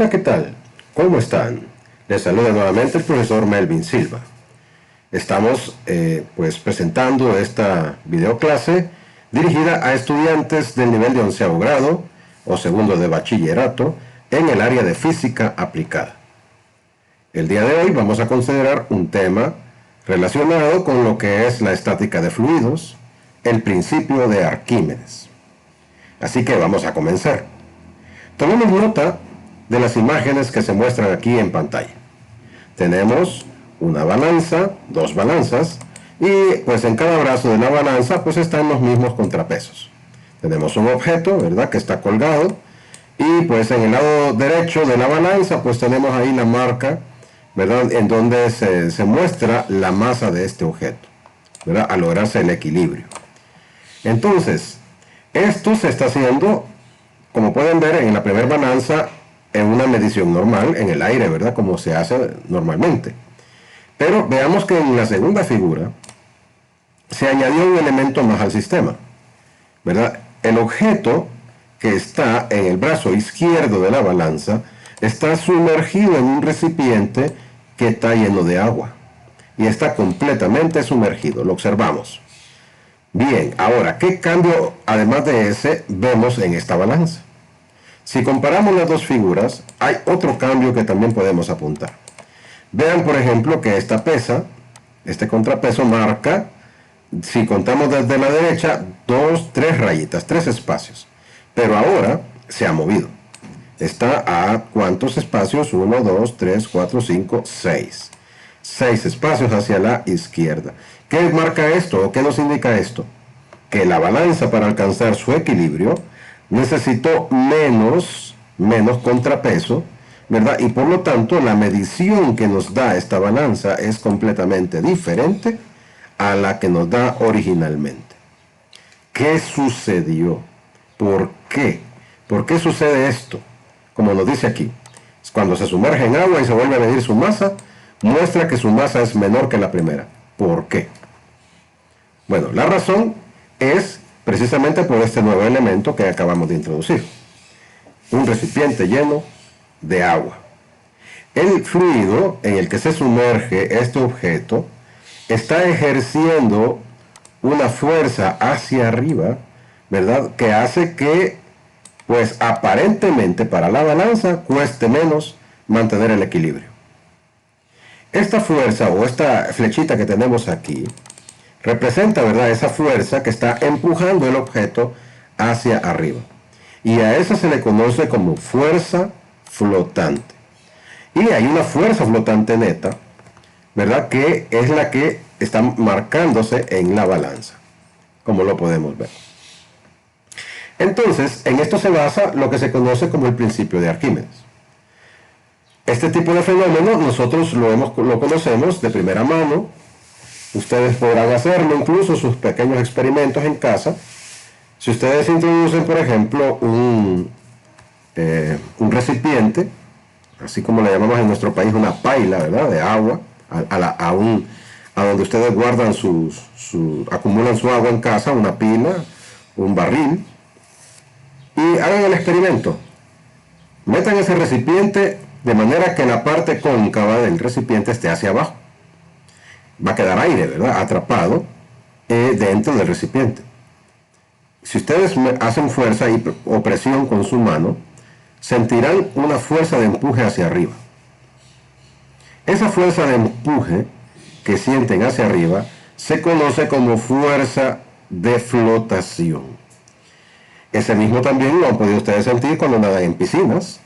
Hola, ¿qué tal? ¿Cómo están? Les saluda nuevamente el profesor Melvin Silva. Estamos pues presentando esta videoclase dirigida a estudiantes del nivel de 11º grado o segundo de bachillerato en el área de física aplicada. El día de hoy vamos a considerar un tema relacionado con lo que es la estática de fluidos, el principio de Arquímedes. Así que vamos a comenzar. Tomemos nota de las imágenes que se muestran aquí en pantalla. Tenemos una balanza, dos balanzas, y pues en cada brazo de la balanza pues están los mismos contrapesos. Tenemos un objeto, ¿verdad?, que está colgado, y pues en el lado derecho de la balanza pues tenemos ahí la marca, ¿verdad?, en donde se muestra la masa de este objeto, ¿verdad?, al lograrse el equilibrio. Entonces, esto se está haciendo, como pueden ver en la primera balanza, en una medición normal, en el aire, ¿verdad?, como se hace normalmente. Pero veamos que en la segunda figura se añadió un elemento más al sistema, ¿verdad? El objeto que está en el brazo izquierdo de la balanza está sumergido en un recipiente que está lleno de agua y está completamente sumergido, lo observamos. Bien, ahora, ¿qué cambio además de ese vemos en esta balanza? Si comparamos las dos figuras, hay otro cambio que también podemos apuntar. Vean, por ejemplo, que esta pesa, este contrapeso marca, si contamos desde la derecha, tres rayitas, tres espacios. Pero ahora se ha movido. Está a ¿cuántos espacios? 1, 2, 3, 4, 5, 6. 6 espacios hacia la izquierda. ¿Qué marca esto o qué nos indica esto? Que la balanza, para alcanzar su equilibrio, necesitó menos contrapeso, ¿verdad? Y por lo tanto la medición que nos da esta balanza es completamente diferente a la que nos da originalmente. ¿Qué sucedió? ¿Por qué? ¿Por qué sucede esto? Como nos dice aquí, cuando se sumerge en agua y se vuelve a medir su masa, muestra que su masa es menor que la primera. ¿Por qué? Bueno, la razón es precisamente por este nuevo elemento que acabamos de introducir. Un recipiente lleno de agua. El fluido en el que se sumerge este objeto está ejerciendo una fuerza hacia arriba, ¿verdad?, que hace que, pues aparentemente para la balanza, cueste menos mantener el equilibrio. Esta fuerza o esta flechita que tenemos aquí representa, ¿verdad?, esa fuerza que está empujando el objeto hacia arriba. Y a esa se le conoce como fuerza flotante. Y hay una fuerza flotante neta, ¿verdad?, que es la que está marcándose en la balanza, como lo podemos ver. Entonces, en esto se basa lo que se conoce como el principio de Arquímedes. Este tipo de fenómeno nosotros lo conocemos de primera mano. Ustedes podrán hacerlo, incluso sus pequeños experimentos en casa. Si ustedes introducen, por ejemplo, un recipiente, así como le llamamos en nuestro país una paila, ¿verdad?, de agua, a donde ustedes guardan acumulan su agua en casa, una pila, un barril, y hagan el experimento. Metan ese recipiente de manera que la parte cóncava del recipiente esté hacia abajo. Va a quedar aire, ¿verdad?, atrapado dentro del recipiente. Si ustedes hacen fuerza o presión con su mano, sentirán una fuerza de empuje hacia arriba. Esa fuerza de empuje que sienten hacia arriba se conoce como fuerza de flotación. Ese mismo también lo han podido ustedes sentir cuando nadan en piscinas.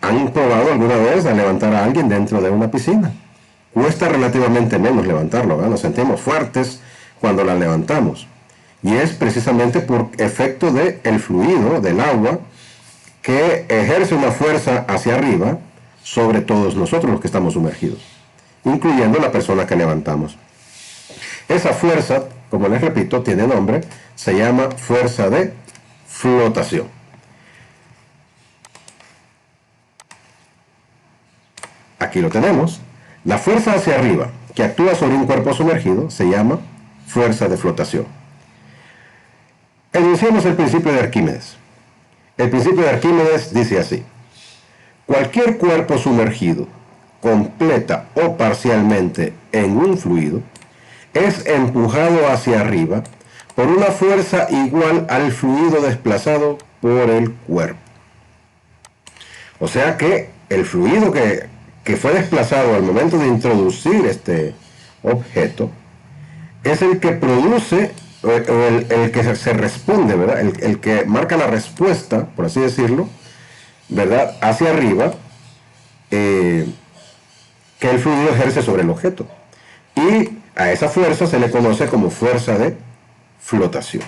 ¿Han probado alguna vez a levantar a alguien dentro de una piscina? Cuesta relativamente menos levantarlo, ¿verdad? Nos sentimos fuertes cuando la levantamos. Y es precisamente por efecto del fluido, del agua, que ejerce una fuerza hacia arriba sobre todos nosotros los que estamos sumergidos, incluyendo la persona que levantamos. Esa fuerza, como les repito, tiene nombre, se llama fuerza de flotación. Aquí lo tenemos. La fuerza hacia arriba que actúa sobre un cuerpo sumergido se llama fuerza de flotación. Enunciamos el principio de Arquímedes. El principio de Arquímedes dice así: Cualquier cuerpo sumergido, completa o parcialmente en un fluido, es empujado hacia arriba por una fuerza igual al fluido desplazado por el cuerpo. O sea que el fluido que fue desplazado al momento de introducir este objeto es el que produce, o el que se responde, ¿verdad? El que marca la respuesta, por así decirlo, ¿verdad? Hacia arriba, que el fluido ejerce sobre el objeto. Y a esa fuerza se le conoce como fuerza de flotación.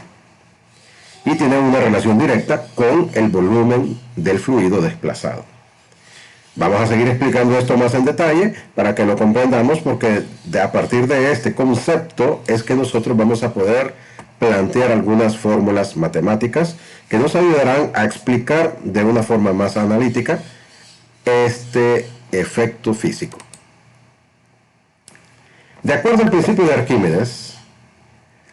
Y tiene una relación directa con el volumen del fluido desplazado. Vamos a seguir explicando esto más en detalle para que lo comprendamos, porque a partir de este concepto es que nosotros vamos a poder plantear algunas fórmulas matemáticas que nos ayudarán a explicar de una forma más analítica este efecto físico. De acuerdo al principio de Arquímedes,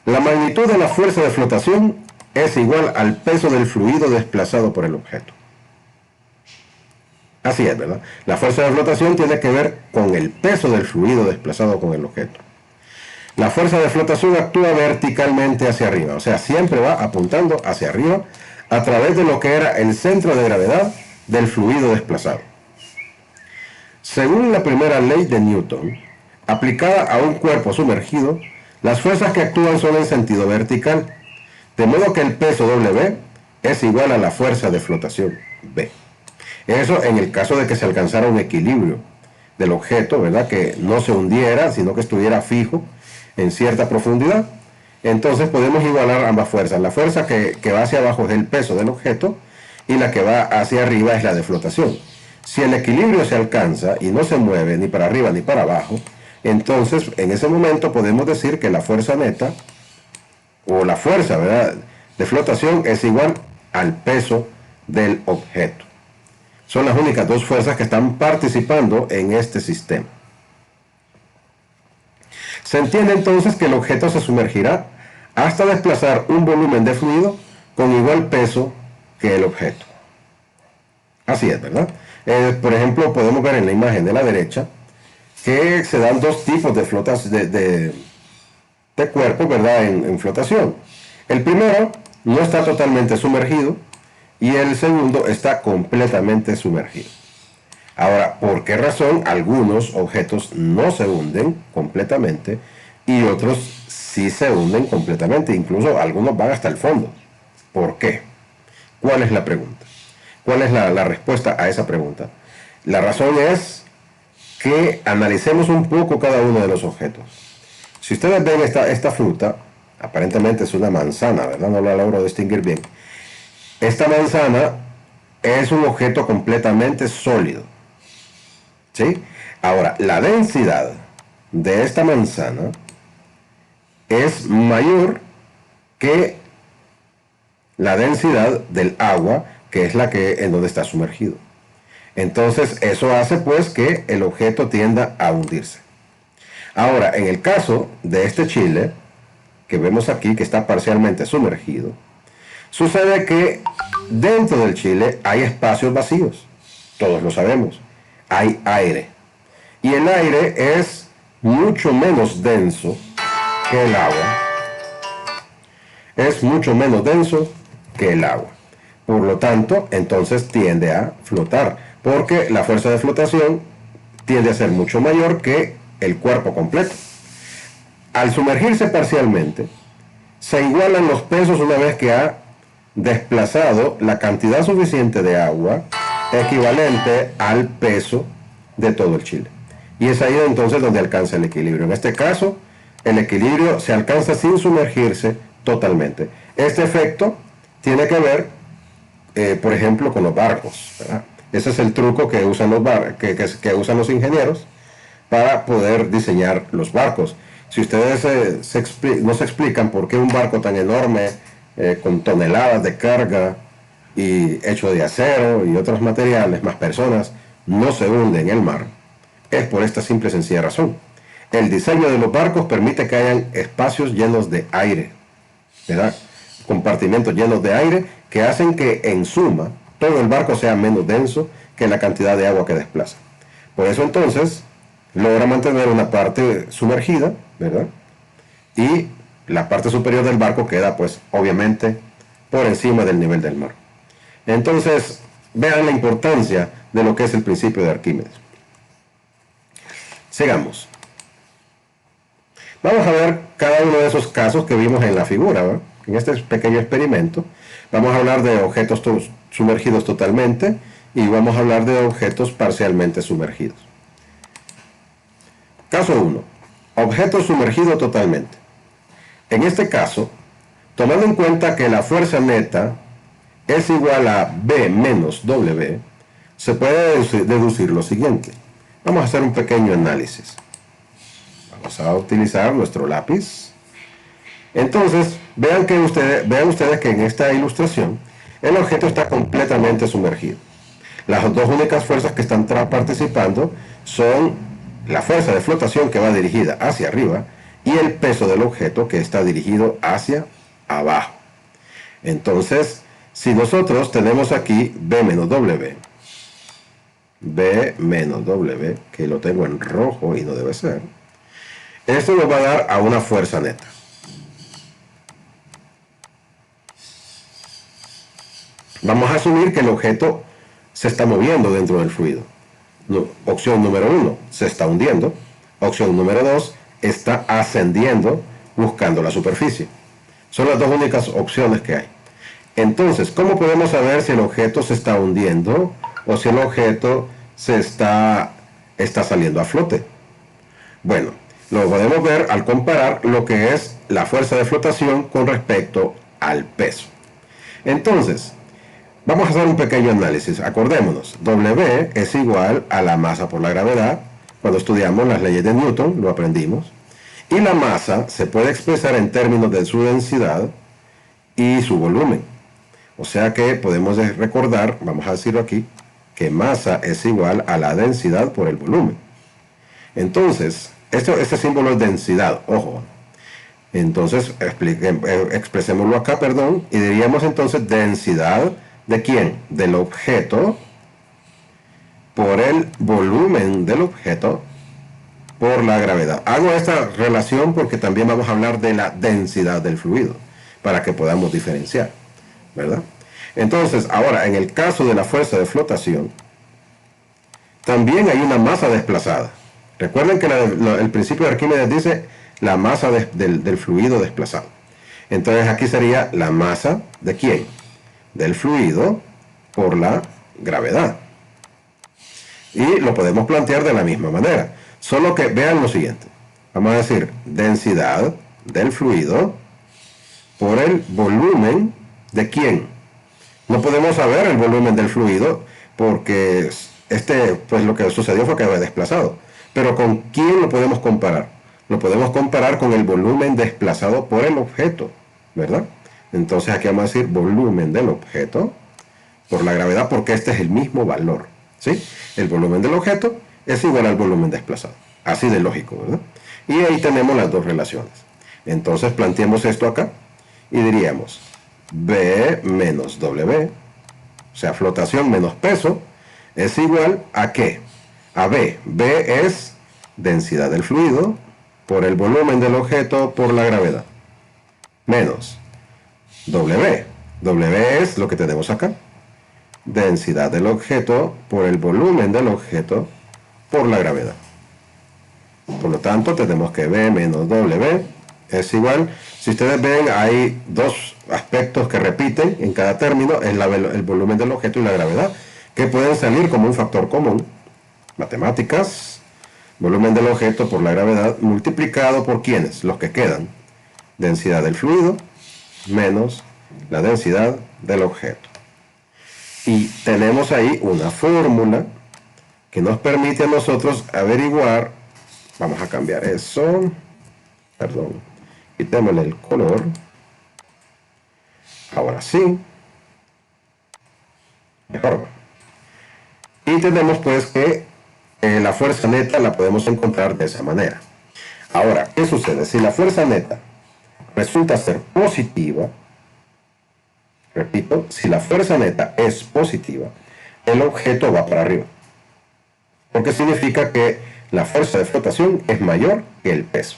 la magnitud de la fuerza de flotación es igual al peso del fluido desplazado por el objeto. Así es, ¿verdad? La fuerza de flotación tiene que ver con el peso del fluido desplazado con el objeto. La fuerza de flotación actúa verticalmente hacia arriba, o sea, siempre va apuntando hacia arriba a través de lo que era el centro de gravedad del fluido desplazado. Según la primera ley de Newton, aplicada a un cuerpo sumergido, las fuerzas que actúan son en sentido vertical, de modo que el peso W es igual a la fuerza de flotación B. Eso en el caso de que se alcanzara un equilibrio del objeto, ¿verdad? Que no se hundiera, sino que estuviera fijo en cierta profundidad. Entonces podemos igualar ambas fuerzas. La fuerza que va hacia abajo es el peso del objeto y la que va hacia arriba es la de flotación. Si el equilibrio se alcanza y no se mueve ni para arriba ni para abajo, entonces en ese momento podemos decir que la fuerza neta o la fuerza, ¿verdad?, de flotación es igual al peso del objeto. Son las únicas dos fuerzas que están participando en este sistema. Se entiende entonces que el objeto se sumergirá hasta desplazar un volumen de fluido con igual peso que el objeto. Así es, ¿verdad? Por ejemplo, podemos ver en la imagen de la derecha que se dan dos tipos de flotas de cuerpo, ¿verdad?, en flotación. El primero no está totalmente sumergido y el segundo está completamente sumergido. Ahora, ¿por qué razón algunos objetos no se hunden completamente y otros sí se hunden completamente? Incluso algunos van hasta el fondo. ¿Por qué? ¿Cuál es la pregunta? ¿Cuál es la respuesta a esa pregunta? La razón es que analicemos un poco cada uno de los objetos. Si ustedes ven esta fruta, aparentemente es una manzana, ¿verdad? No la logro distinguir bien. Esta manzana es un objeto completamente sólido, ¿sí? Ahora, la densidad de esta manzana es mayor que la densidad del agua, que es la que en donde está sumergido. Entonces, eso hace pues que el objeto tienda a hundirse. Ahora, en el caso de este chile, que vemos aquí que está parcialmente sumergido, sucede que dentro del chile hay espacios vacíos. Todos lo sabemos. Hay aire. Y el aire es mucho menos denso que el agua. Es mucho menos denso que el agua. Por lo tanto, entonces tiende a flotar, porque la fuerza de flotación tiende a ser mucho mayor que el cuerpo completo. Al sumergirse parcialmente, se igualan los pesos una vez que ha desplazado la cantidad suficiente de agua equivalente al peso de todo el chile. Y es ahí entonces donde alcanza el equilibrio. En este caso, el equilibrio se alcanza sin sumergirse totalmente. Este efecto tiene que ver, por ejemplo, con los barcos, ¿verdad? Ese es el truco que usan que usan los ingenieros para poder diseñar los barcos. Si ustedes no se explican por qué un barco tan enorme, con toneladas de carga y hecho de acero y otros materiales, más personas, no se hunde en el mar, es por esta simple y sencilla razón. El diseño de los barcos permite que hayan espacios llenos de aire, ¿verdad? Compartimentos llenos de aire que hacen que en suma todo el barco sea menos denso que la cantidad de agua que desplaza. Por eso entonces logra mantener una parte sumergida, ¿verdad? Y la parte superior del barco queda pues obviamente por encima del nivel del mar. Entonces vean la importancia de lo que es el principio de Arquímedes. Sigamos. Vamos a ver cada uno de esos casos que vimos en la figura, ¿verdad? En este pequeño experimento vamos a hablar de objetos sumergidos totalmente y vamos a hablar de objetos parcialmente sumergidos. Caso 1. Objeto sumergido totalmente. En este caso, tomando en cuenta que la fuerza neta es igual a B menos W, se puede deducir lo siguiente. Vamos a hacer un pequeño análisis. Vamos a utilizar nuestro lápiz. Entonces, vean ustedes que en esta ilustración el objeto está completamente sumergido. Las dos únicas fuerzas que están participando son la fuerza de flotación que va dirigida hacia arriba y el peso del objeto que está dirigido hacia abajo. Entonces, si nosotros tenemos aquí B menos W, que lo tengo en rojo y no debe ser, esto nos va a dar a una fuerza neta. Vamos a asumir que el objeto se está moviendo dentro del fluido. Opción número 1, se está hundiendo. Opción número 2, está ascendiendo buscando la superficie. Son las dos únicas opciones que hay. Entonces, ¿cómo podemos saber si el objeto se está hundiendo o si el objeto está saliendo a flote? Bueno, lo podemos ver al comparar lo que es la fuerza de flotación con respecto al peso. Entonces, vamos a hacer un pequeño análisis. Acordémonos, W es igual a la masa por la gravedad. Cuando estudiamos las leyes de Newton, lo aprendimos. Y la masa se puede expresar en términos de su densidad y su volumen. O sea que podemos recordar, vamos a decirlo aquí, que masa es igual a la densidad por el volumen. Entonces, este símbolo es densidad, ojo. Entonces, expresémoslo acá, perdón, y diríamos entonces densidad ¿de quién? Del objeto por el volumen del objeto por la gravedad. Hago esta relación porque también vamos a hablar de la densidad del fluido, para que podamos diferenciar, ¿verdad? Entonces, ahora, en el caso de la fuerza de flotación, también hay una masa desplazada. Recuerden que el principio de Arquímedes dice la masa del fluido desplazado. Entonces, aquí sería la masa ¿de quién? Del fluido por la gravedad. Y lo podemos plantear de la misma manera. Solo que vean lo siguiente. Vamos a decir densidad del fluido por el volumen ¿de quién? No podemos saber el volumen del fluido porque pues lo que sucedió fue que había desplazado. Pero ¿con quién lo podemos comparar? Lo podemos comparar con el volumen desplazado por el objeto, ¿verdad? Entonces aquí vamos a decir volumen del objeto por la gravedad porque este es el mismo valor, ¿sí? El volumen del objeto es igual al volumen desplazado. Así de lógico, ¿verdad? Y ahí tenemos las dos relaciones. Entonces planteemos esto acá y diríamos B menos W, o sea, flotación menos peso, es igual a ¿qué? A B. B es densidad del fluido por el volumen del objeto por la gravedad. Menos W. W es lo que tenemos acá. Densidad del objeto por el volumen del objeto por la gravedad. Por lo tanto, tenemos que B menos W es igual. Si ustedes ven, hay dos aspectos que repiten en cada término, es el volumen del objeto y la gravedad, que pueden salir como un factor común. Matemáticas, volumen del objeto por la gravedad multiplicado por ¿quiénes? Los que quedan. Densidad del fluido menos la densidad del objeto. Y tenemos ahí una fórmula que nos permite a nosotros averiguar. Vamos a cambiar eso. Perdón. Quitémosle el color. Ahora sí. Mejor. Y tenemos pues que la fuerza neta la podemos encontrar de esa manera. Ahora, ¿qué sucede? Si la fuerza neta resulta ser positiva, repito, si la fuerza neta es positiva, el objeto va para arriba. Porque significa que la fuerza de flotación es mayor que el peso.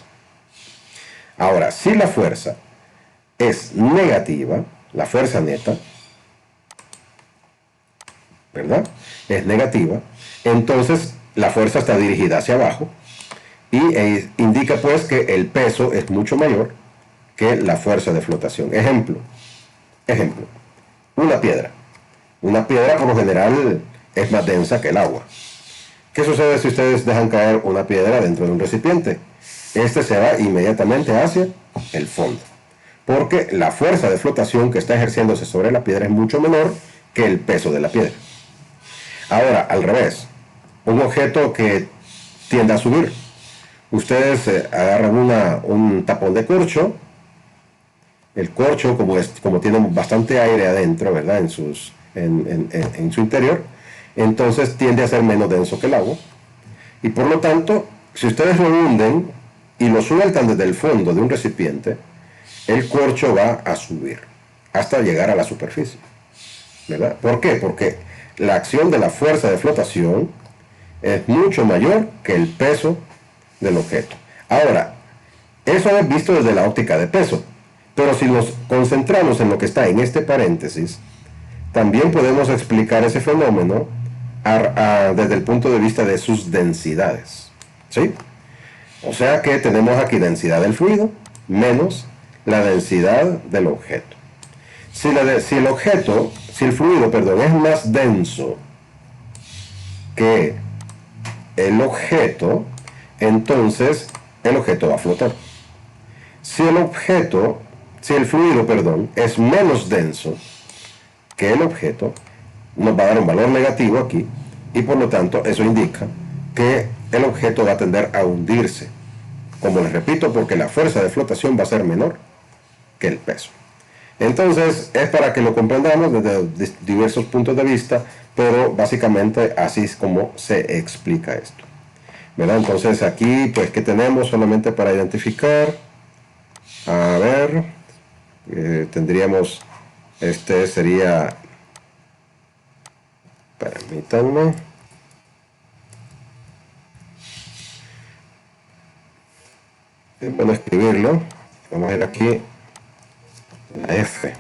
Ahora, si la fuerza es negativa, la fuerza neta, ¿verdad? Es negativa, entonces la fuerza está dirigida hacia abajo y indica pues que el peso es mucho mayor que la fuerza de flotación. Ejemplo, una piedra. Una piedra por lo general es más densa que el agua. ¿Qué sucede si ustedes dejan caer una piedra dentro de un recipiente? Este se va inmediatamente hacia el fondo, porque la fuerza de flotación que está ejerciéndose sobre la piedra es mucho menor que el peso de la piedra. Ahora, al revés, un objeto que tiende a subir. Ustedes agarran un tapón de corcho. El corcho, como tiene bastante aire adentro, ¿verdad? En su interior, entonces tiende a ser menos denso que el agua. Y por lo tanto, si ustedes lo hunden y lo sueltan desde el fondo de un recipiente, el corcho va a subir hasta llegar a la superficie, ¿verdad? ¿Por qué? Porque la acción de la fuerza de flotación es mucho mayor que el peso del objeto. Ahora, eso es visto desde la óptica de peso, pero si nos concentramos en lo que está en este paréntesis, también podemos explicar ese fenómeno desde el punto de vista de sus densidades, ¿sí? O sea que tenemos aquí densidad del fluido menos la densidad del objeto. Si el fluido, perdón, es más denso que el objeto, entonces el objeto va a flotar. Si el fluido, perdón, es menos denso que el objeto, nos va a dar un valor negativo aquí, y por lo tanto eso indica que el objeto va a tender a hundirse. Como les repito, porque la fuerza de flotación va a ser menor que el peso. Entonces, es para que lo comprendamos desde diversos puntos de vista, pero básicamente así es como se explica esto, ¿verdad? Entonces aquí, pues, ¿qué tenemos? Solamente para identificar, a ver, tendríamos, este sería, permítanme, es bueno escribirlo. Vamos a ir aquí, la F.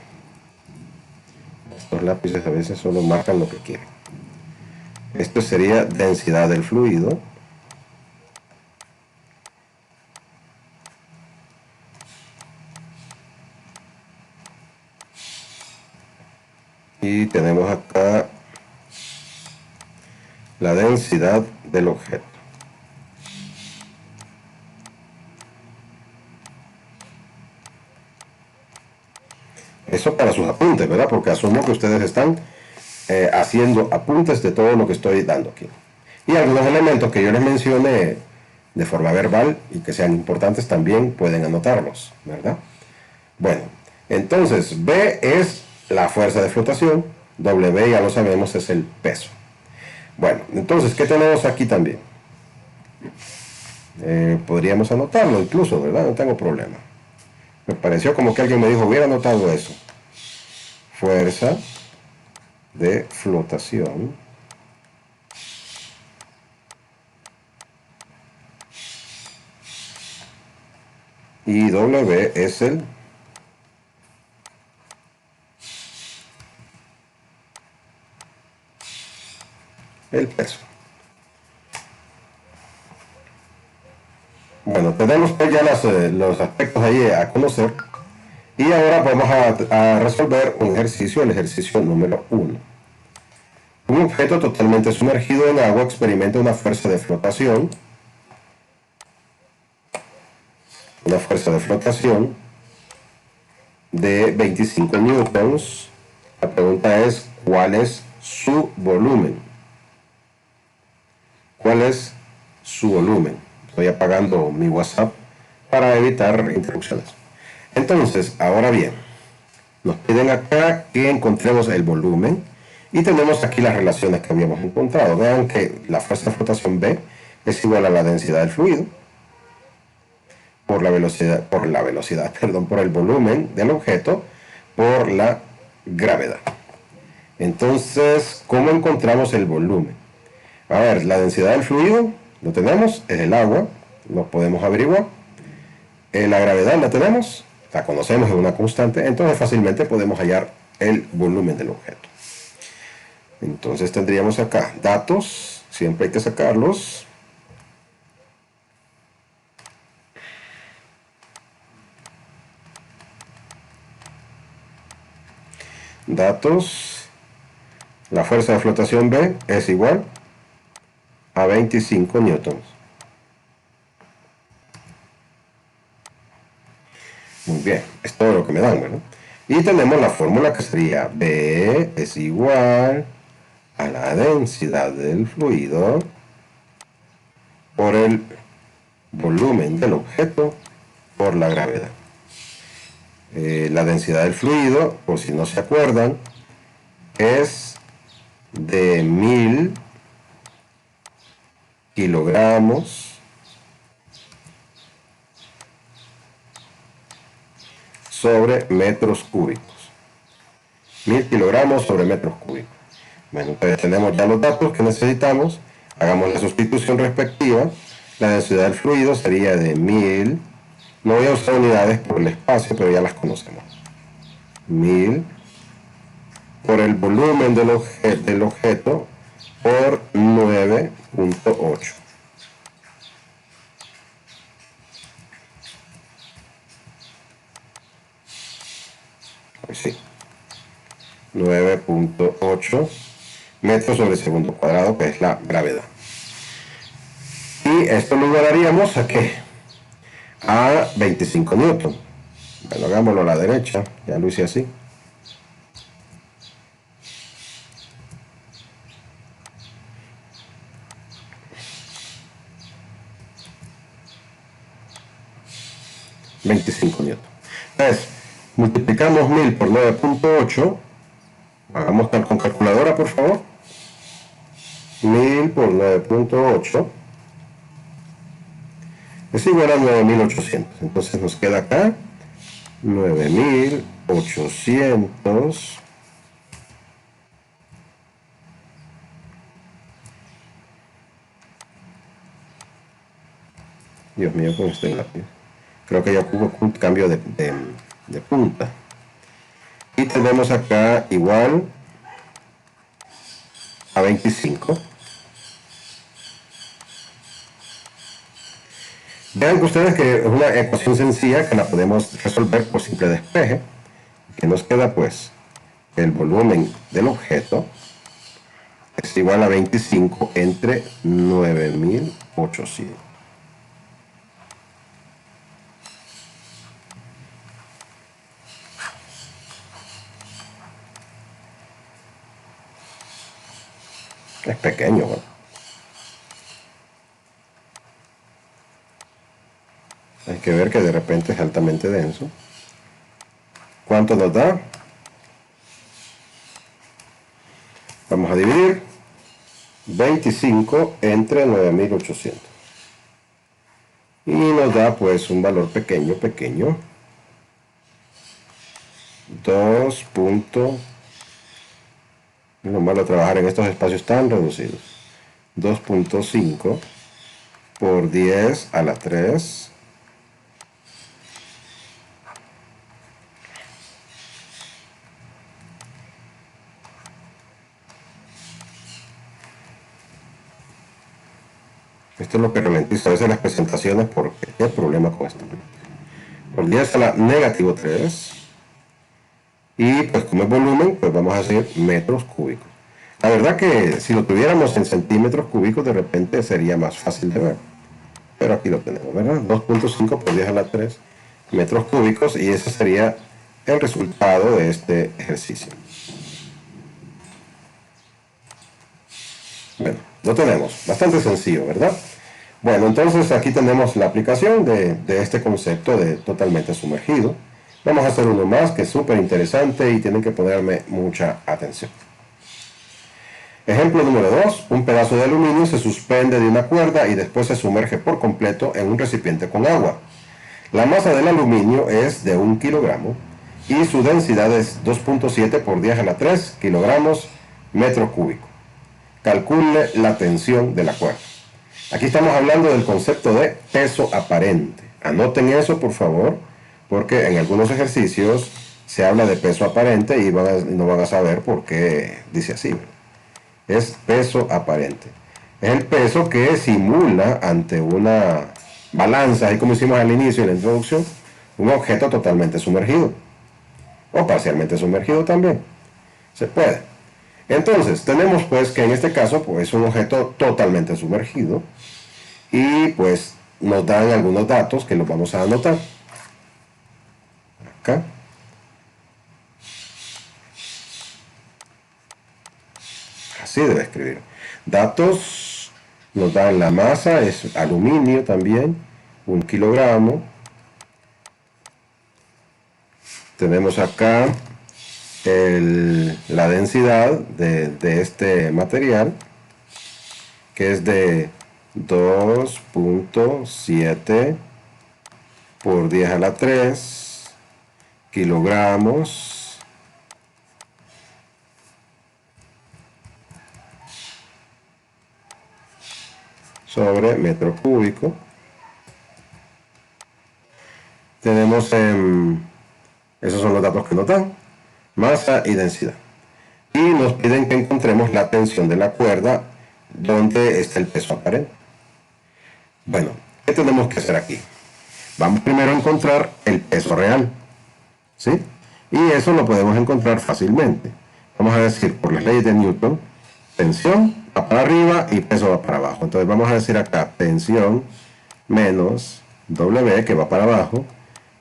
Estos lápices a veces solo marcan lo que quieren. Esto sería densidad del fluido. Y tenemos acá la densidad del objeto. Eso para sus apuntes, ¿verdad? Porque asumo que ustedes están haciendo apuntes de todo lo que estoy dando aquí. Y algunos elementos que yo les mencione de forma verbal y que sean importantes también pueden anotarlos, ¿verdad? Bueno, entonces B es la fuerza de flotación, W ya lo sabemos es el peso. Bueno, entonces, ¿qué tenemos aquí también? Podríamos anotarlo incluso, ¿verdad? No tengo problema. Me pareció como que alguien me dijo, hubiera anotado eso. Fuerza de flotación y W es el peso. Bueno, tenemos pues ya los aspectos ahí a conocer. Y ahora vamos a resolver un ejercicio, el ejercicio número 1. Un objeto totalmente sumergido en agua experimenta una fuerza de flotación. Una fuerza de flotación de 25 newtons. La pregunta es, ¿cuál es su volumen? ¿Cuál es su volumen? Estoy apagando mi WhatsApp para evitar interrupciones. Entonces, ahora bien, nos piden acá que encontremos el volumen y tenemos aquí las relaciones que habíamos encontrado. Vean que la fuerza de flotación B es igual a la densidad del fluido por el volumen del objeto por la gravedad. Entonces, ¿cómo encontramos el volumen? A ver, la densidad del fluido, lo tenemos, es el agua, lo podemos averiguar. La gravedad la tenemos, la conocemos, es una constante, entonces fácilmente podemos hallar el volumen del objeto. Entonces tendríamos acá datos, siempre hay que sacarlos. Datos, la fuerza de flotación B es igual a 25 newtons. Muy bien, es todo lo que me dan, ¿verdad? Y tenemos la fórmula que sería B es igual a la densidad del fluido por el volumen del objeto por la gravedad. La densidad del fluido, por si no se acuerdan, es de 1000 kilogramos sobre metros cúbicos. 1000 kilogramos sobre metros cúbicos. Bueno, entonces tenemos ya los datos que necesitamos. Hagamos la sustitución respectiva. La densidad del fluido sería de 1000. No voy a usar unidades por el espacio, pero ya las conocemos. 1000 por el volumen del objeto por 9.8. Pues sí. 9.8 metros sobre segundo cuadrado, que es la gravedad. Y esto lo igualaríamos a ¿qué? A 25 newton. Bueno, hagámoslo a la derecha, ya lo hice así. Newton. Entonces, multiplicamos 1000 por 9.8. Hagamos con calculadora, por favor. 1000 por 9.8 es igual a 9800. Entonces nos queda acá 9800 Dios mío, con este lápiz. Creo que ya hubo un cambio de punta. Y tenemos acá igual a 25. Vean ustedes que es una ecuación sencilla que la podemos resolver por simple despeje. Que nos queda pues el volumen del objeto es igual a 25 entre 9800. Es pequeño, ¿no? Hay que ver que de repente es altamente denso. ¿Cuánto nos da? Vamos a dividir 25 entre 9800. Y nos da pues un valor pequeño. 2. No es malo trabajar en estos espacios tan reducidos. 2.5 por 10 a la 3. Esto es lo que ralentiza a veces las presentaciones porque hay problema con esto. Por 10 a la negativo 3. Y pues como es volumen, pues vamos a hacer metros cúbicos. La verdad que si lo tuviéramos en centímetros cúbicos, de repente sería más fácil de ver. Pero aquí lo tenemos, ¿verdad? 2.5 por 10 a la 3 metros cúbicos, y ese sería el resultado de este ejercicio. Bueno, lo tenemos. Bastante sencillo, ¿verdad? Bueno, entonces aquí tenemos la aplicación de este concepto de totalmente sumergido. Vamos a hacer uno más que es súper interesante y tienen que ponerme mucha atención. Ejemplo número 2. Un pedazo de aluminio se suspende de una cuerda y después se sumerge por completo en un recipiente con agua. La masa del aluminio es de 1 kilogramo y su densidad es 2.7 por 10 a la 3 kilogramos metro cúbico. Calcule la tensión de la cuerda. Aquí estamos hablando del concepto de peso aparente. Anoten eso, por favor, porque en algunos ejercicios se habla de peso aparente y no van a saber por qué dice así. Es peso aparente. Es el peso que simula ante una balanza, ahí como hicimos al inicio en la introducción, un objeto totalmente sumergido. O parcialmente sumergido también. Se puede. Entonces, tenemos pues que en este caso pues es un objeto totalmente sumergido y pues nos dan algunos datos que los vamos a anotar. Acá. Así debe escribir. Datos nos dan la masa, es aluminio también, 1 kilogramo. Tenemos acá la densidad de este material, que es de 2.7 por 10 a la 3 kilogramos sobre metro cúbico. Tenemos, esos son los datos que nos dan, masa y densidad. Y nos piden que encontremos la tensión de la cuerda donde está el peso aparente. Bueno, ¿qué tenemos que hacer aquí? Vamos primero a encontrar el peso real, ¿sí? Y eso lo podemos encontrar fácilmente. Vamos a decir, por las leyes de Newton, tensión va para arriba y peso va para abajo. Entonces vamos a decir acá, tensión menos W, que va para abajo,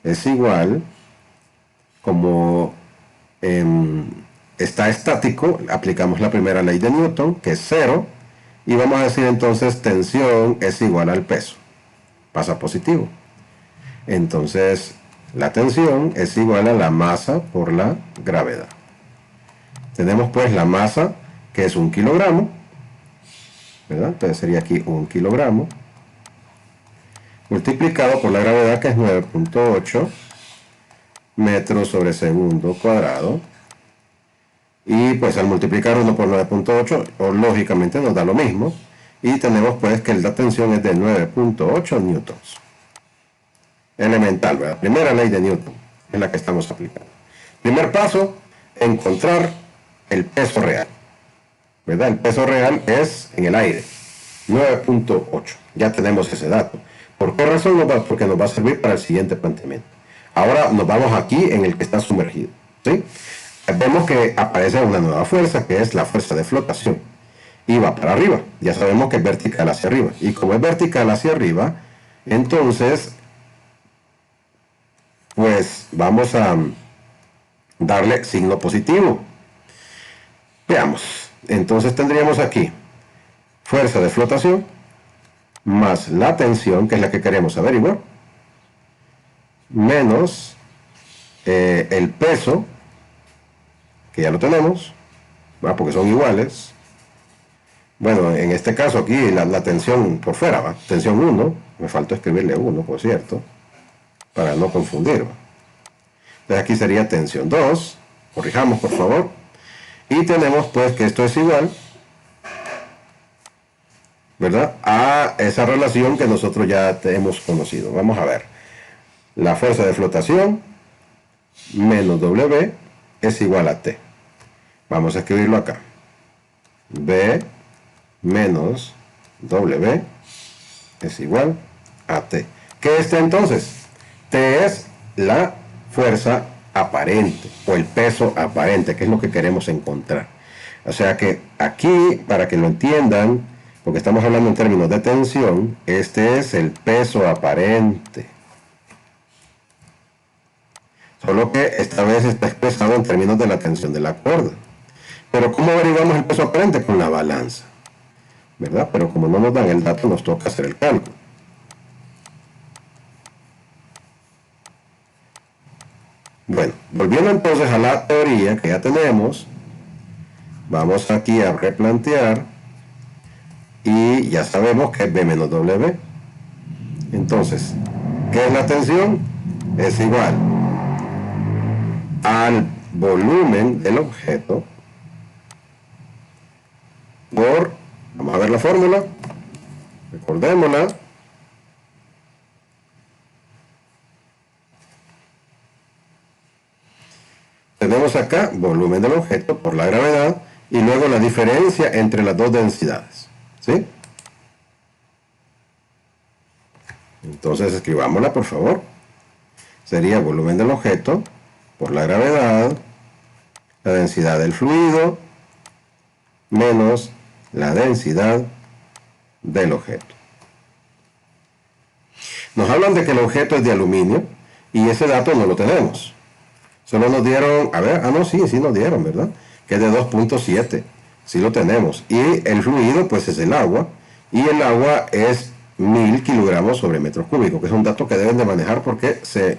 es igual, como está estático, aplicamos la primera ley de Newton, que es 0, y vamos a decir entonces tensión es igual al peso. Pasa positivo. Entonces, la tensión es igual a la masa por la gravedad. Tenemos pues la masa, que es 1 kilogramo, ¿verdad? Entonces sería aquí 1 kilogramo, multiplicado por la gravedad, que es 9.8 metros sobre segundo cuadrado. Y pues al multiplicar 1 por 9.8, lógicamente nos da lo mismo. Y tenemos pues que la tensión es de 9.8 newtons. Elemental, ¿verdad? Primera ley de Newton es la que estamos aplicando. Primer paso, encontrar el peso real, ¿verdad? El peso real es en el aire, 9.8. Ya tenemos ese dato. ¿Por qué razón? Porque nos va a servir para el siguiente planteamiento. Ahora nos vamos aquí en el que está sumergido, ¿sí? Vemos que aparece una nueva fuerza, que es la fuerza de flotación, y va para arriba. Ya sabemos que es vertical hacia arriba, y como es vertical hacia arriba, entonces pues vamos a darle signo positivo. Veamos, entonces tendríamos aquí fuerza de flotación más la tensión, que es la que queremos averiguar, menos el peso, que ya lo tenemos, ¿va? Porque son iguales. Bueno, en este caso aquí la tensión por fuera, ¿va? Tensión 1, me faltó escribirle 1, por cierto, para no confundir, ¿va? Entonces aquí sería tensión 2, corrijamos por favor, y tenemos pues que esto es igual, ¿verdad?, a esa relación que nosotros ya hemos conocido. Vamos a ver, la fuerza de flotación menos W es igual a T. Vamos a escribirlo acá. B menos W es igual a T. ¿Qué es T entonces? T es la fuerza aparente o el peso aparente, que es lo que queremos encontrar. O sea que aquí, para que lo entiendan, porque estamos hablando en términos de tensión, este es el peso aparente. Solo que esta vez está expresado en términos de la tensión de la cuerda. Pero ¿cómo averiguamos el peso aparente? Con la balanza, ¿verdad? Pero como no nos dan el dato, nos toca hacer el cálculo. Bueno, volviendo entonces a la teoría que ya tenemos, vamos aquí a replantear y ya sabemos que es B menos W. Entonces, ¿qué es la tensión? Es igual al volumen del objeto por, vamos a ver la fórmula, recordémosla, tenemos acá volumen del objeto por la gravedad y luego la diferencia entre las dos densidades, ¿sí? Entonces escribámosla, por favor. Sería volumen del objeto por la gravedad, la densidad del fluido, menos la densidad del objeto. Nos hablan de que el objeto es de aluminio y ese dato no lo tenemos. Solo nos dieron, a ver, no, sí nos dieron, ¿verdad? Que es de 2.7, sí lo tenemos. Y el fluido, pues es el agua, y el agua es 1000 kilogramos sobre metros cúbicos, que es un dato que deben de manejar porque se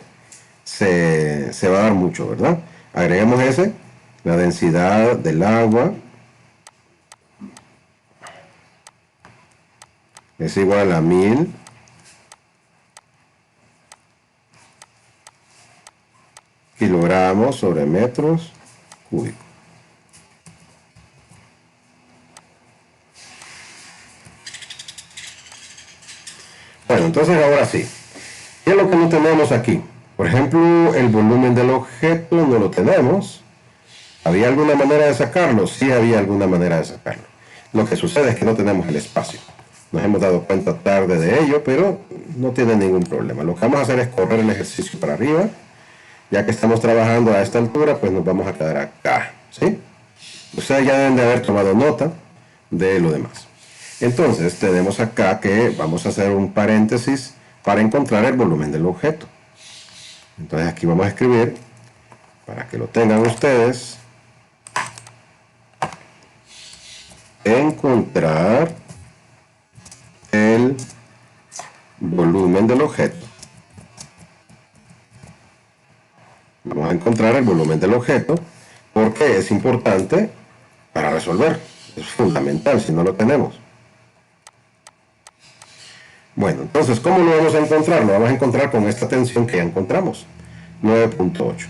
va a dar mucho, ¿verdad? Agreguemos ese, la densidad del agua es igual a 1000 kilogramos sobre metros cúbicos. Bueno, entonces ahora sí, ¿qué es lo que no tenemos aquí? Por ejemplo, el volumen del objeto no lo tenemos. ¿Había alguna manera de sacarlo? Sí había alguna manera de sacarlo. Lo que sucede es que no tenemos el espacio. Nos hemos dado cuenta tarde de ello, pero no tiene ningún problema. Lo que vamos a hacer es correr el ejercicio para arriba. Ya que estamos trabajando a esta altura, pues nos vamos a quedar acá, ¿sí? Ustedes ya deben de haber tomado nota de lo demás. Entonces tenemos acá que vamos a hacer un paréntesis para encontrar el volumen del objeto. Entonces aquí vamos a escribir, para que lo tengan ustedes, encontrar el volumen del objeto. Vamos a encontrar el volumen del objeto porque es importante para resolver. Es fundamental si no lo tenemos. Bueno, entonces, ¿cómo lo vamos a encontrar? Lo vamos a encontrar con esta tensión que ya encontramos, 9.8,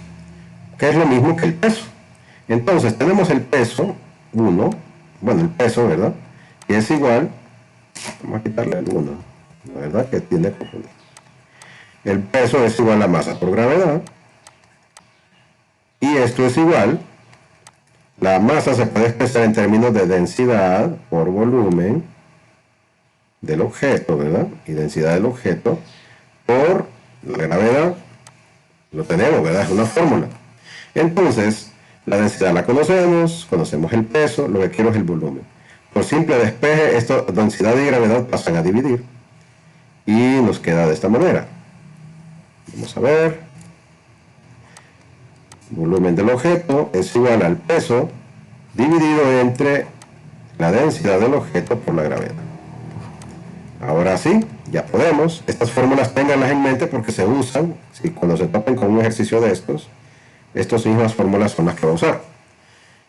que es lo mismo que el peso. Entonces, tenemos el peso 1, bueno, el peso, ¿verdad? Que es igual, vamos a quitarle el 1, la verdad que tiene que confundir. El peso es igual a masa por gravedad, y esto es igual, la masa se puede expresar en términos de densidad por volumen del objeto, ¿verdad? Y densidad del objeto por la gravedad. Lo tenemos, ¿verdad? Es una fórmula. Entonces, la densidad la conocemos, conocemos el peso, lo que quiero es el volumen. Por simple despeje, esto, densidad y gravedad pasan a dividir. Y nos queda de esta manera. Vamos a ver. Volumen del objeto es igual al peso dividido entre la densidad del objeto por la gravedad. Ahora sí, ya podemos. Estas fórmulas ténganlas en mente porque se usan, si cuando se topen con un ejercicio de estos, estas mismas fórmulas son las que va a usar.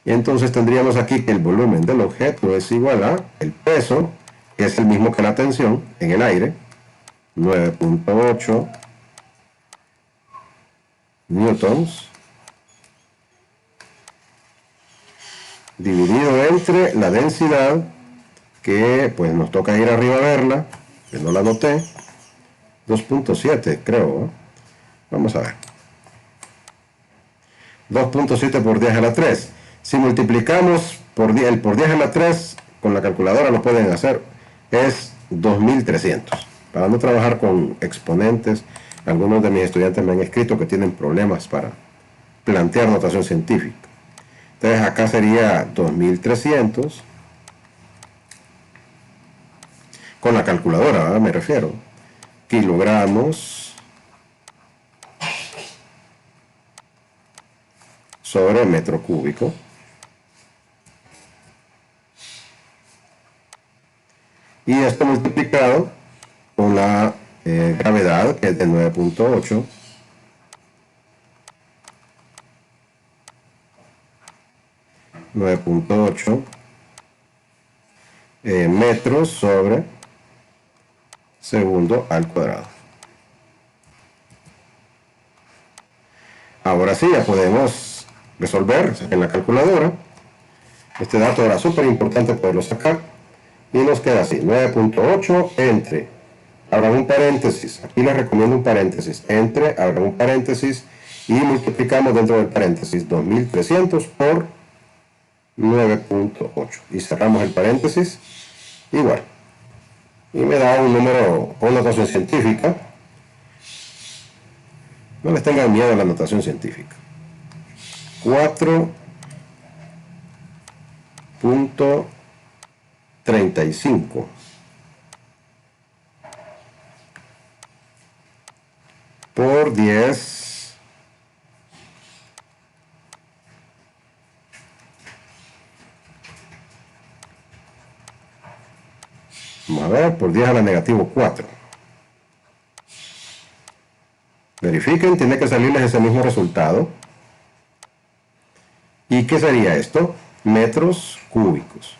Y entonces tendríamos aquí que el volumen del objeto es igual a el peso, que es el mismo que la tensión en el aire, 9.8 newtons, dividido entre la densidad, que pues nos toca ir arriba a verla, que no la anoté, 2.7 creo, ¿eh? Vamos a ver. 2.7 por 10 a la 3. Si multiplicamos el por 10 a la 3, con la calculadora lo pueden hacer, es 2300. Para no trabajar con exponentes, algunos de mis estudiantes me han escrito que tienen problemas para plantear notación científica. Entonces acá sería 2300, con la calculadora, ¿verdad? Me refiero, kilogramos sobre metro cúbico. Y esto multiplicado con la gravedad, que es de 9.8, metros sobre segundo al cuadrado. Ahora sí, ya podemos resolver en la calculadora. Este dato era súper importante poderlo sacar. Y nos queda así, 9.8 entre, abran un paréntesis, aquí les recomiendo un paréntesis, entre, abran un paréntesis y multiplicamos dentro del paréntesis 2300 por 9.8 y cerramos el paréntesis igual. Y me da un número o una notación científica. No les tengan miedo a la notación científica. 4.35 por 10 vamos a ver, por 10 a la negativo 4. Verifiquen, tiene que salirles ese mismo resultado. ¿Y qué sería esto? Metros cúbicos.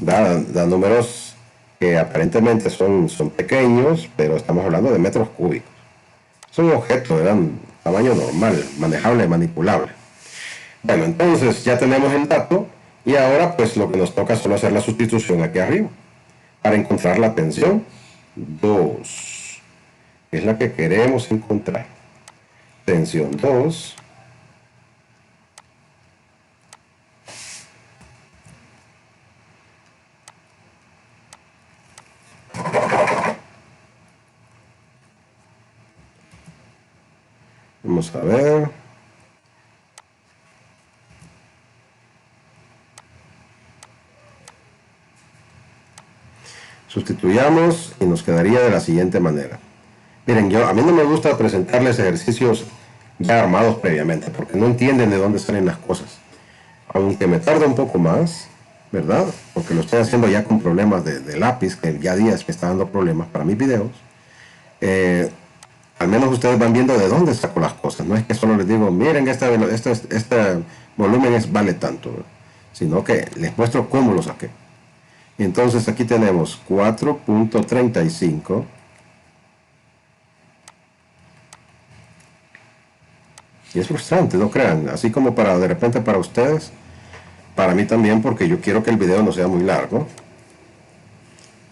Da números que aparentemente son pequeños, pero estamos hablando de metros cúbicos. Es un objeto de tamaño normal, manejable, manipulable. Bueno, entonces ya tenemos el dato y ahora pues lo que nos toca es solo hacer la sustitución aquí arriba para encontrar la tensión 2, que es la que queremos encontrar. Tensión 2 vamos a ver. Sustituyamos y nos quedaría de la siguiente manera. Miren, a mí no me gusta presentarles ejercicios ya armados previamente, porque no entienden de dónde salen las cosas. Aunque me tarda un poco más, ¿verdad? Porque lo estoy haciendo ya con problemas de lápiz, que ya días me está dando problemas para mis videos. Al menos ustedes van viendo de dónde saco las cosas. No es que solo les digo, miren, este volumen vale tanto, ¿verdad? Sino que les muestro cómo lo saqué. Entonces aquí tenemos 4.35 y es frustrante, no crean, así como de repente para ustedes, para mí también, porque yo quiero que el video no sea muy largo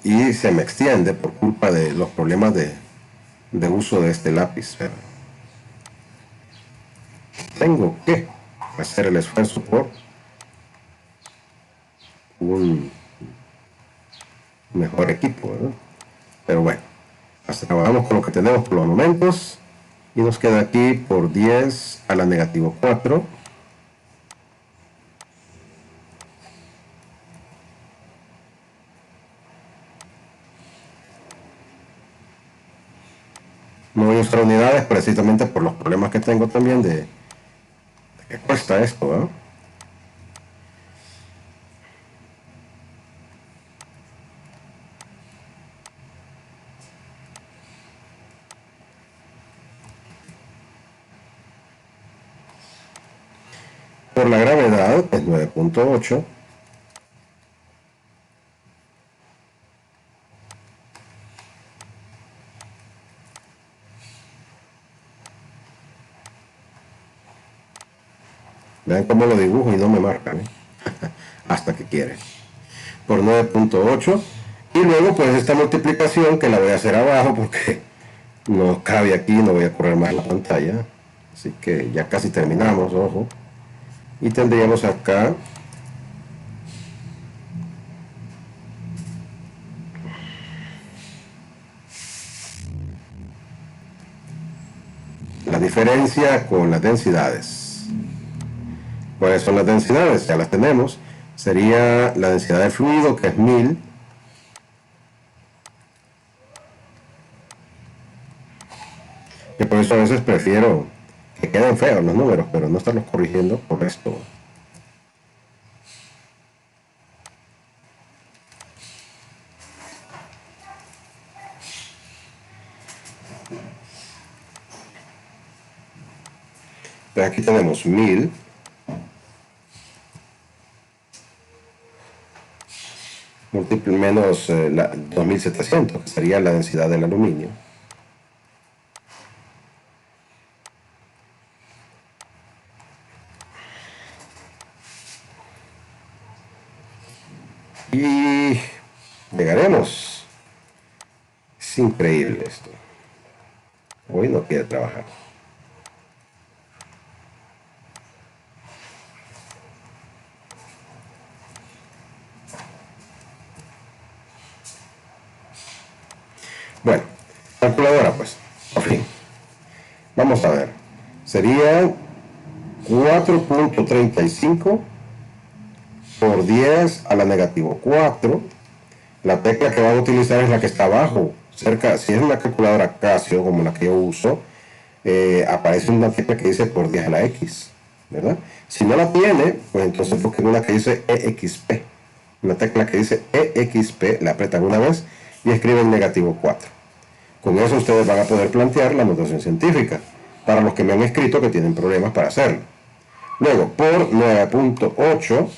y se me extiende por culpa de los problemas de uso de este lápiz. Tengo que hacer el esfuerzo por un mejor equipo, ¿verdad? Pero bueno, hasta trabajamos con lo que tenemos por los momentos y nos queda aquí por 10 a la negativo 4. No voy a usar unidades precisamente por los problemas que tengo también de que cuesta esto, ¿verdad? Por la gravedad es 9.8. Vean cómo lo dibujo y no me marcan, ¿eh? Hasta que quiere. Por 9.8. Y luego pues esta multiplicación que la voy a hacer abajo porque no cabe aquí, no voy a correr más la pantalla. Así que ya casi terminamos, ojo. Y tendríamos acá la diferencia con las densidades. ¿Cuáles son las densidades? Ya las tenemos. Sería la densidad del fluido, que es 1000. Que por eso a veces prefiero que queden feos los números, pero no estarlos corrigiendo por esto. Entonces aquí tenemos 1000 múltiple menos 2700, que sería la densidad del aluminio. Y llegaremos. Es increíble esto. Hoy no quiere trabajar. Bueno, calculadora pues, por fin. Vamos a ver. Sería 4.35 por 10 a la negativo 4. La tecla que van a utilizar es la que está abajo, cerca. Si es una calculadora Casio, como la que yo uso, aparece una tecla que dice por 10 a la X, ¿verdad? Si no la tiene, pues entonces busquen una que dice EXP. Una tecla que dice EXP, la apretan una vez y escriben negativo 4. Con eso ustedes van a poder plantear la notación científica, para los que me han escrito que tienen problemas para hacerlo. Luego, por 9.8,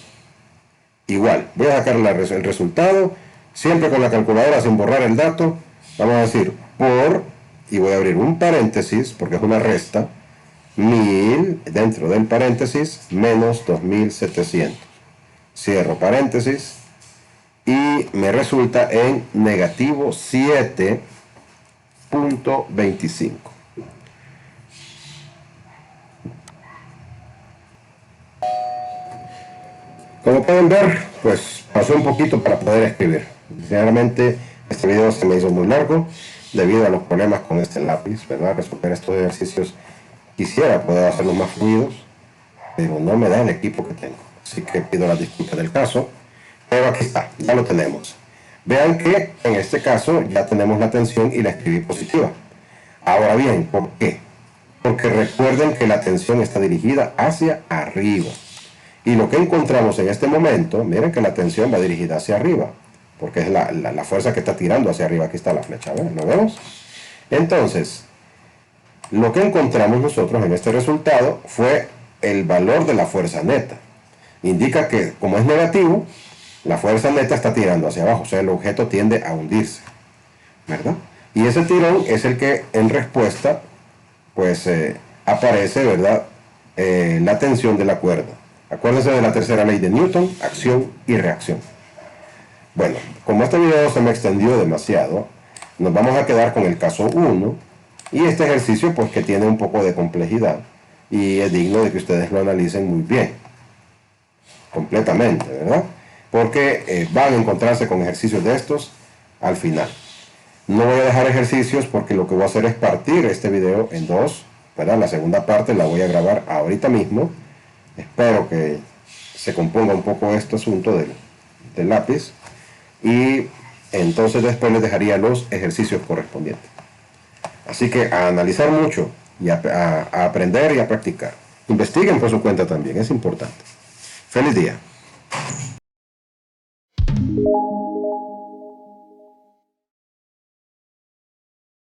igual, voy a sacar el resultado, siempre con la calculadora sin borrar el dato. Vamos a decir por, y voy a abrir un paréntesis, porque es una resta, 1000, dentro del paréntesis, menos 2700. Cierro paréntesis, y me resulta en negativo 7.25. Como pueden ver, pues pasó un poquito para poder escribir. Sinceramente, este video se me hizo muy largo debido a los problemas con este lápiz, ¿verdad? Resolver estos ejercicios quisiera poder hacerlos más fluidos, pero no me da el equipo que tengo. Así que pido las disculpas del caso, pero aquí está, ya lo tenemos. Vean que en este caso ya tenemos la tensión y la escribí positiva. Ahora bien, ¿por qué? Porque recuerden que la tensión está dirigida hacia arriba. Y lo que encontramos en este momento, miren que la tensión va dirigida hacia arriba, porque es la fuerza que está tirando hacia arriba. Aquí está la flecha, ¿ven? ¿Lo vemos? Entonces, lo que encontramos nosotros en este resultado fue el valor de la fuerza neta. Indica que, como es negativo, la fuerza neta está tirando hacia abajo, o sea, el objeto tiende a hundirse, ¿verdad? Y ese tirón es el que en respuesta, pues, aparece, ¿verdad? La tensión de la cuerda. Acuérdense de la tercera ley de Newton, acción y reacción. Bueno, como este video se me extendió demasiado, nos vamos a quedar con el caso 1, y este ejercicio pues que tiene un poco de complejidad y es digno de que ustedes lo analicen muy bien, completamente, ¿verdad? Porque van a encontrarse con ejercicios de estos al final. No voy a dejar ejercicios porque lo que voy a hacer es partir este video en dos, ¿verdad? La segunda parte la voy a grabar ahorita mismo. Espero que se componga un poco este asunto del lápiz, y entonces después les dejaría los ejercicios correspondientes. Así que a analizar mucho y a aprender y a practicar. Investiguen por su cuenta también, es importante. Feliz día.